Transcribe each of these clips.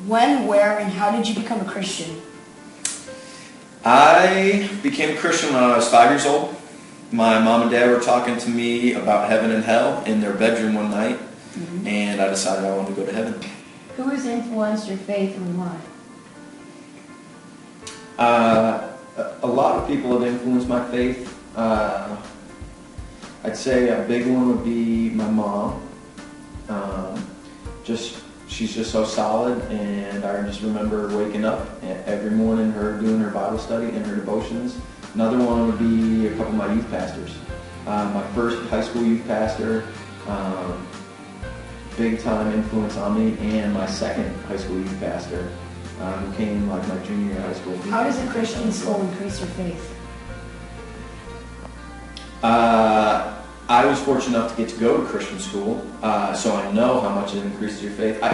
When, where, and how did you become a Christian? I became a Christian when I was 5 years old. My mom and dad were talking to me about heaven and hell in their bedroom one night, and I decided I wanted to go to heaven. Who has influenced your faith and why? A lot of people have influenced my faith. I'd say a big one would be my mom. She's just so solid, and I just remember waking up every morning, her doing her Bible study and her devotions. Another one would be a couple of my youth pastors. My first high school youth pastor, big time influence on me, and my second high school youth pastor, who came like my junior year of high school. How does a Christian school increase your faith? I was fortunate enough to get to go to Christian school, so I know how much it increases your faith. I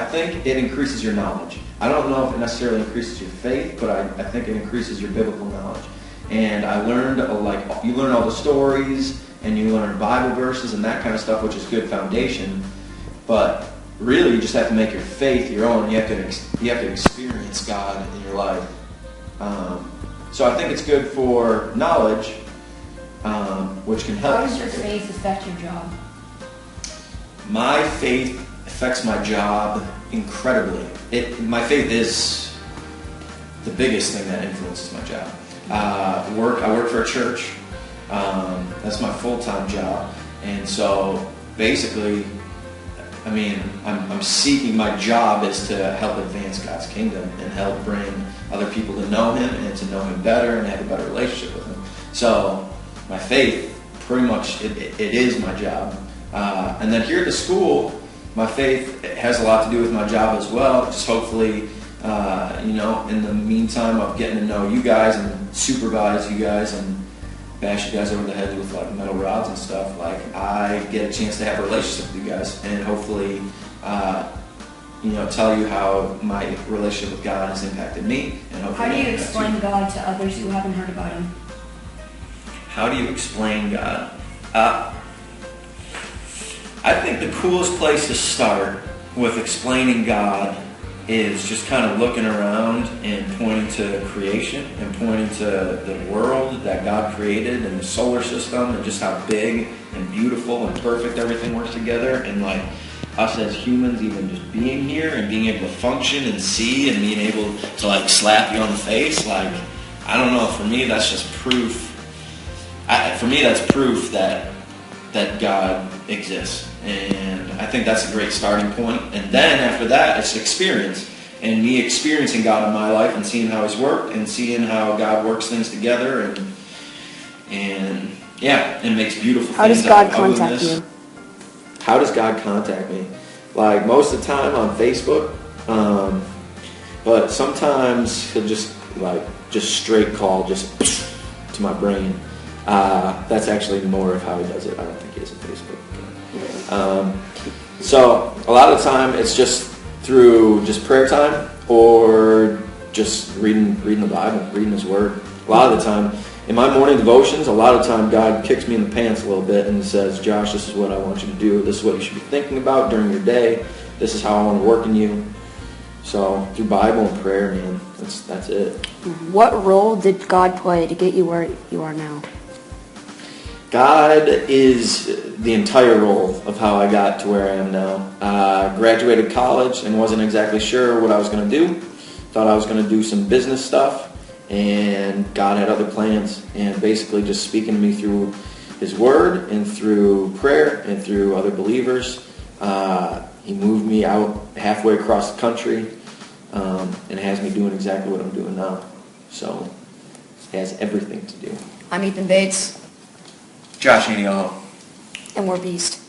think it increases your knowledge. I don't know if it necessarily increases your faith, but I think it increases your biblical knowledge. And I learned, you learn all the stories, and you learn Bible verses and that kind of stuff, which is good foundation. But really, you just have to make your faith your own. You have to experience God in your life. So I think it's good for knowledge, which can help. How does your faith affect your job? My faith affects my job incredibly. My faith is the biggest thing that influences my job. I work for a church. That's my full-time job, and so basically, I'm seeking. My job is to help advance God's kingdom and help bring other people to know Him and to know Him better and have a better relationship with Him. So my faith, pretty much, it is my job. And then here at the school, my faith has a lot to do with my job as well. Just hopefully, in the meantime of getting to know you guys and supervise you guys and bash you guys over the head with like metal rods and stuff, I get a chance to have a relationship with you guys and hopefully, tell you how my relationship with God has impacted me. And hopefully, how do you explain God to others who haven't heard about Him? How do you explain God? I think the coolest place to start with explaining God is just kind of looking around and pointing to creation and pointing to the world that God created and the solar system and just how big and beautiful and perfect everything works together, and us as humans even just being here and being able to function and see and being able to slap you on the face. I don't know, for me that's just proof. For me that's proof that God exists. And I think that's a great starting point. And then after that, it's experience. And me experiencing God in my life and seeing how He's worked and seeing how God works things together and it makes beautiful how things. How does God contact you? How does God contact me? Most of the time on Facebook, but sometimes He'll just straight call just to my brain. That's actually more of how He does it. I don't think He is on Facebook. So a lot of the time it's just through just prayer time or just reading the Bible, reading His Word. A lot of the time in my morning devotions, a lot of the time God kicks me in the pants a little bit and says, Josh, this is what I want you to do. This is what you should be thinking about during your day. This is how I want to work in you. So through Bible and prayer, man, that's it. What role did God play to get you where you are now? God is the entire role of how I got to where I am now. I graduated college and wasn't exactly sure what I was going to do. Thought I was going to do some business stuff, and God had other plans, and basically just speaking to me through His Word and through prayer and through other believers. He moved me out halfway across the country and has me doing exactly what I'm doing now. So it has everything to do. I'm Ethan Bates. Josh Eniolo. And we're Beast.